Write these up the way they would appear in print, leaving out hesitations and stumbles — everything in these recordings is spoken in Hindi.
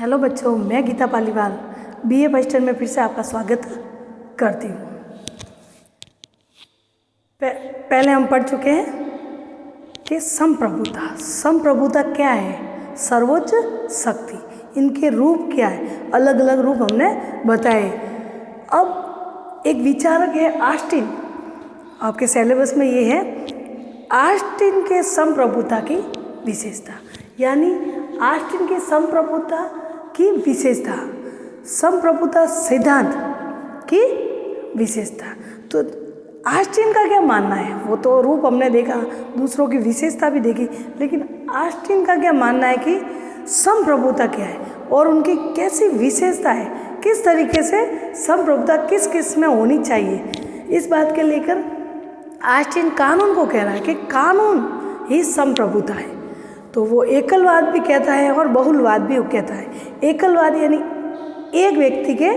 हेलो बच्चों, मैं Geeta Paliwal BA first year में फिर से आपका स्वागत करती हूँ। पहले हम पढ़ चुके हैं कि संप्रभुता क्या है, सर्वोच्च शक्ति, इनके रूप क्या है, अलग अलग रूप हमने बताए। अब एक विचारक है ऑस्टिन, आपके सिलेबस में ये है ऑस्टिन के संप्रभुता की विशेषता, यानी ऑस्टिन की संप्रभुता की विशेषता, संप्रभुता सिद्धांत की विशेषता। तो ऑस्टिन का क्या मानना है, वो तो रूप हमने देखा, दूसरों की विशेषता भी देखी, लेकिन ऑस्टिन का क्या मानना है कि संप्रभुता क्या है और उनकी कैसी विशेषता है, किस तरीके से संप्रभुता किस किस में होनी चाहिए, इस बात के लेकर ऑस्टिन कानून को कह रहा है कि कानून ही संप्रभुता है। तो वो एकलवाद भी कहता है और बहुलवाद भी कहता है। एकलवाद यानी एक व्यक्ति के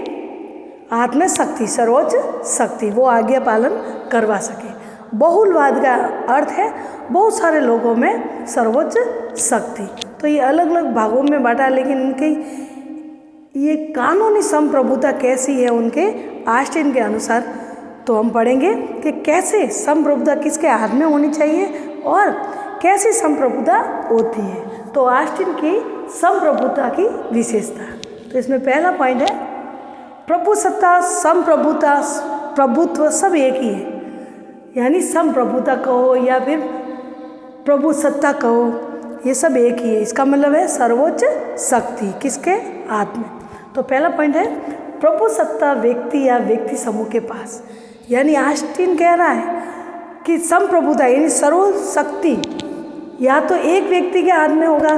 हाथ में शक्ति, सर्वोच्च शक्ति, वो आज्ञा पालन करवा सके। बहुलवाद का अर्थ है बहुत सारे लोगों में सर्वोच्च शक्ति। तो ये अलग अलग भागों में बांटा, लेकिन इनकी ये कानूनी संप्रभुता कैसी है उनके ऑस्टिन के अनुसार, तो हम पढ़ेंगे कि कैसे संप्रभुता किसके हाथ में होनी चाहिए और कैसी संप्रभुता होती है। तो ऑस्टिन की संप्रभुता की विशेषता, तो इसमें पहला पॉइंट है प्रभुसत्ता, संप्रभुता, प्रभुत्व सब एक ही है, यानी संप्रभुता कहो या फिर प्रभुसत्ता कहो, ये सब एक ही है। इसका मतलब है सर्वोच्च शक्ति किसके हाथ में। तो पहला पॉइंट है प्रभुसत्ता व्यक्ति या व्यक्ति समूह के पास, यानी ऑस्टिन कह रहा है कि संप्रभुता यानी सर्वोच्च शक्ति या तो एक व्यक्ति के हाथ में होगा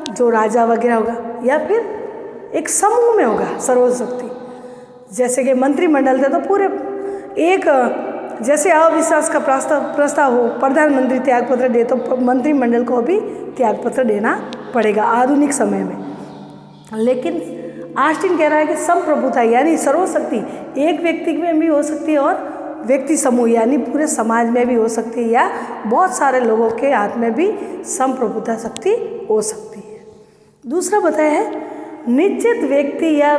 जो राजा वगैरह होगा, या फिर एक समूह में होगा सर्वोच्च शक्ति। जैसे कि मंत्रिमंडल थे तो पूरे एक, जैसे अविश्वास का प्रस्ताव हो, प्रधानमंत्री त्यागपत्र दे तो मंत्रिमंडल को भी त्यागपत्र देना पड़ेगा आधुनिक समय में। लेकिन ऑस्टिन कह रहा है कि संप्रभुता यानी सर्वोच्च शक्ति एक व्यक्ति में भी हो सकती है और व्यक्ति समूह यानी पूरे समाज में भी हो सकती है, या बहुत सारे लोगों के हाथ में भी संप्रभुता शक्ति हो सकती है। दूसरा बताया है निश्चित व्यक्ति या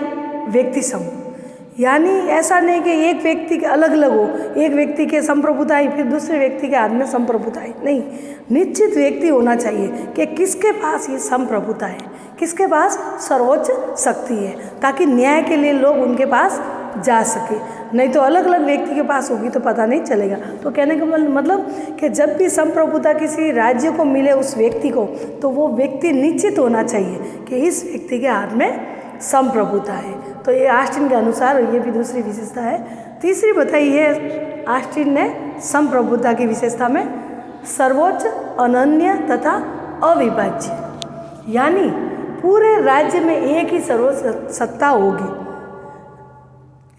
व्यक्ति समूह, यानी ऐसा नहीं कि एक व्यक्ति के अलग अलग हो, एक व्यक्ति के संप्रभुता आई फिर दूसरे व्यक्ति के हाथ में संप्रभुता आई, नहीं, निश्चित व्यक्ति होना चाहिए कि किसके पास ये संप्रभुता है, किसके पास सर्वोच्च शक्ति है, ताकि न्याय के लिए लोग उनके पास जा सके। नहीं तो अलग अलग व्यक्ति के पास होगी तो पता नहीं चलेगा। तो कहने का मतलब कि जब भी संप्रभुता किसी राज्य को मिले उस व्यक्ति को, तो वो व्यक्ति निश्चित होना चाहिए कि इस व्यक्ति के हाथ में संप्रभुता है। तो ये ऑस्टिन के अनुसार ये भी दूसरी विशेषता है। तीसरी बताई है ऑस्टिन ने संप्रभुता की विशेषता में सर्वोच्च, अनन्य तथा अविभाज्य, यानी पूरे राज्य में एक ही सर्वोच्च सत्ता होगी,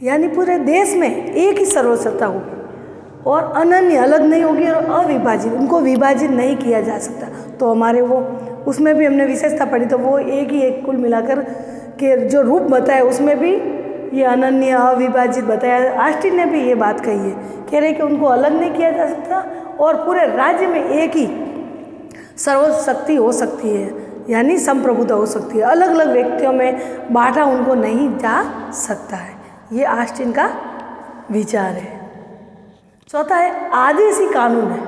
यानी पूरे देश में एक ही सर्वोच्च सत्ता होगी और अनन्य, अलग नहीं होगी, और अविभाजित, उनको विभाजित नहीं किया जा सकता। तो हमारे वो उसमें भी हमने विशेषता पढ़ी, तो वो एक ही एक कुल मिलाकर के जो रूप बताया उसमें भी ये अनन्य अविभाजित बताया। ऑस्टिन ने भी ये बात कही है, कह रहे कि उनको अलग नहीं किया जा सकता और पूरे राज्य में एक ही सर्वोच्च शक्ति हो सकती है, यानी संप्रभुता हो सकती है, अलग अलग व्यक्तियों में बांटा उनको नहीं जा सकता है। ये ऑस्टिन का विचार है। चौथा है आदेशी कानून है,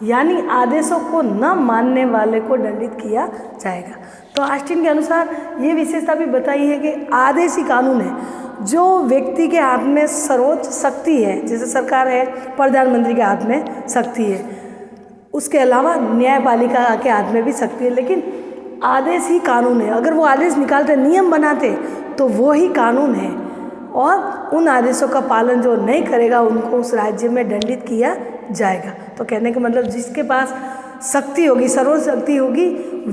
यानी आदेशों को न मानने वाले को दंडित किया जाएगा। तो ऑस्टिन के अनुसार ये विशेषता भी बताई है कि आदेशी कानून है, जो व्यक्ति के हाथ में सर्वोच्च शक्ति है, जैसे सरकार है, प्रधानमंत्री के हाथ में शक्ति है, उसके अलावा न्यायपालिका के हाथ में भी शक्ति है, लेकिन आदेश ही कानून है। अगर वो आदेश निकालते, नियम बनाते, तो वो ही कानून है, और उन आदेशों का पालन जो नहीं करेगा उनको उस राज्य में दंडित किया जाएगा। तो कहने का मतलब जिसके पास शक्ति होगी, सर्वोच्च शक्ति होगी,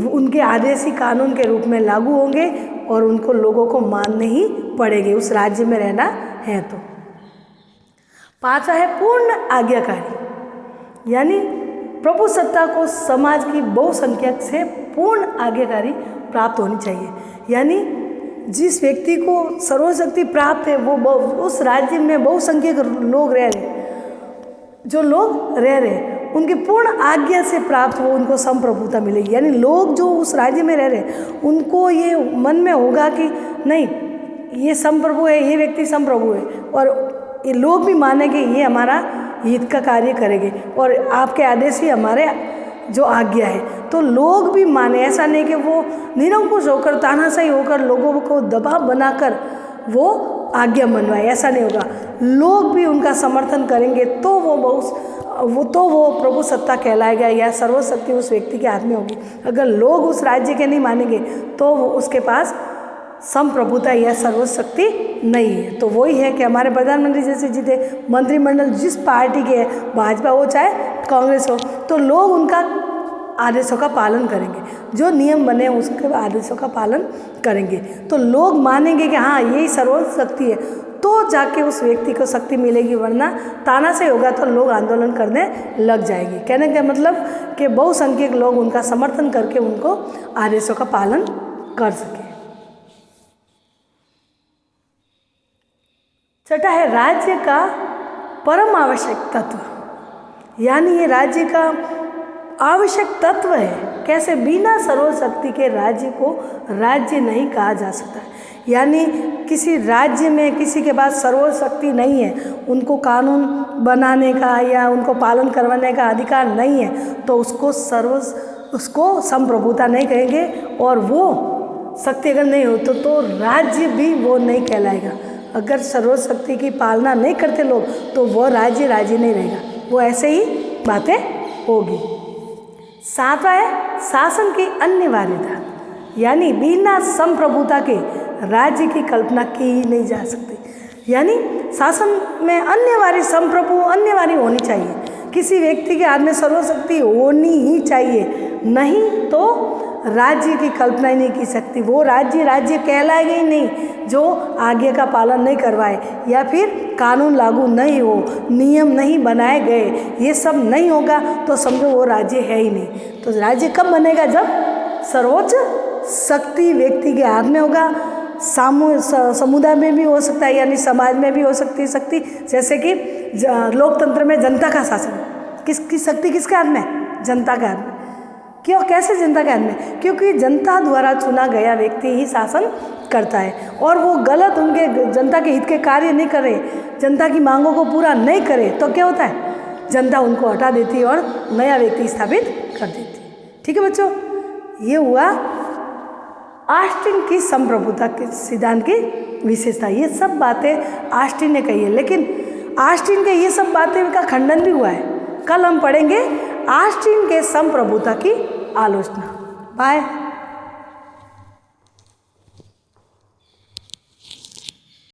उनके आदेश ही कानून के रूप में लागू होंगे और उनको लोगों को मानने ही पड़ेंगे उस राज्य में रहना है। तो पांचवा है पूर्ण आज्ञाकारी, यानी प्रभुसत्ता को समाज की बहुसंख्यक से पूर्ण आज्ञाकारी प्राप्त होनी चाहिए, यानी जिस व्यक्ति को सर्वोच्च शक्ति प्राप्त है वो उस राज्य में बहुसंख्यक लोग रह रहे, जो लोग रह रहे उनकी पूर्ण आज्ञा से प्राप्त वो उनको संप्रभुता मिलेगी। यानी लोग जो उस राज्य में रह रहे हैं उनको ये मन में होगा कि नहीं, ये संप्रभु है, ये व्यक्ति संप्रभु है, और ये लोग भी मानेंगे ये हमारा हित का कार्य करेंगे और आपके आदेश ही हमारे जो आज्ञा है। तो लोग भी माने, ऐसा नहीं कि वो निरंकुश होकर तानाशाही होकर लोगों को दबाव बनाकर वो आज्ञा मनवाए, ऐसा नहीं होगा। लोग भी उनका समर्थन करेंगे तो वो प्रभु सत्ता कहलाएगा या सर्वशक्ति उस व्यक्ति के हाथ में होगी। अगर लोग उस राज्य के नहीं मानेंगे तो वो उसके पास संप्रभुता या सर्वशक्ति नहीं है। तो वही है कि हमारे प्रधानमंत्री जैसे जीते मंत्रिमंडल जिस पार्टी के है, भाजपा हो चाहे कांग्रेस हो, तो लोग उनका आदेशों का पालन करेंगे, जो नियम बने उसके आदेशों का पालन करेंगे। तो लोग मानेंगे कि हाँ यही सर्वशक्ति है, तो जाके उस व्यक्ति को शक्ति मिलेगी, वरना तानाशाही होगा तो लोग आंदोलन करने लग जाएंगे। कहने का मतलब कि बहुसंख्यक लोग उनका समर्थन करके उनको आदेशों का पालन कर सके। छठा है राज्य का परम आवश्यक तत्व, यानी ये राज्य का आवश्यक तत्व है। कैसे? बिना सर्वशक्ति के राज्य को राज्य नहीं कहा जा सकता। यानी किसी राज्य में किसी के पास सर्वशक्ति नहीं है, उनको कानून बनाने का या उनको पालन करवाने का अधिकार नहीं है, तो उसको संप्रभुता नहीं कहेंगे, और वो शक्ति अगर नहीं हो तो राज्य भी वो नहीं कहलाएगा। अगर सर्वशक्ति की पालना नहीं करते लोग तो वो राज्य नहीं रहेगा, वो ऐसे ही बातें होगी। सातवां है शासन की अनिवार्यता, यानी बिना संप्रभुता के राज्य की कल्पना की ही नहीं जा सकती। यानी शासन में अनिवार्य संप्रभु अनिवार्य होनी चाहिए, किसी व्यक्ति के हाथ में सर्वशक्ति होनी ही चाहिए, नहीं तो राज्य की कल्पना ही नहीं की सकती। वो राज्य कहलाएगा ही नहीं जो आज्ञा का पालन नहीं करवाए, या फिर कानून लागू नहीं हो, नियम नहीं बनाए गए, ये सब नहीं होगा तो समझो वो राज्य है ही नहीं। तो राज्य कब बनेगा? जब सर्वोच्च शक्ति व्यक्ति के हाथ में होगा। समुदाय में भी हो सकता है, यानी समाज में भी हो सकती है शक्ति, जैसे कि लोकतंत्र में जनता का शासन, किसकी शक्ति किसके हाथ में? जनता के हाथ में। क्यों? कैसे जनता के हाथ में? क्योंकि जनता द्वारा चुना गया व्यक्ति ही शासन करता है, और वो गलत उनके जनता के हित के कार्य नहीं करे, जनता की मांगों को पूरा नहीं करे, तो क्या होता है? जनता उनको हटा देती है और नया व्यक्ति स्थापित कर देती है। ठीक है बच्चों, ये हुआ ऑस्टिन की संप्रभुता के सिद्धांत की विशेषता। ये सब बातें ऑस्टिन ने कही है, लेकिन ऑस्टिन के ये सब बातें का खंडन भी हुआ है। कल हम पढ़ेंगे ऑस्टिन के संप्रभुता की आलोचना। बाय।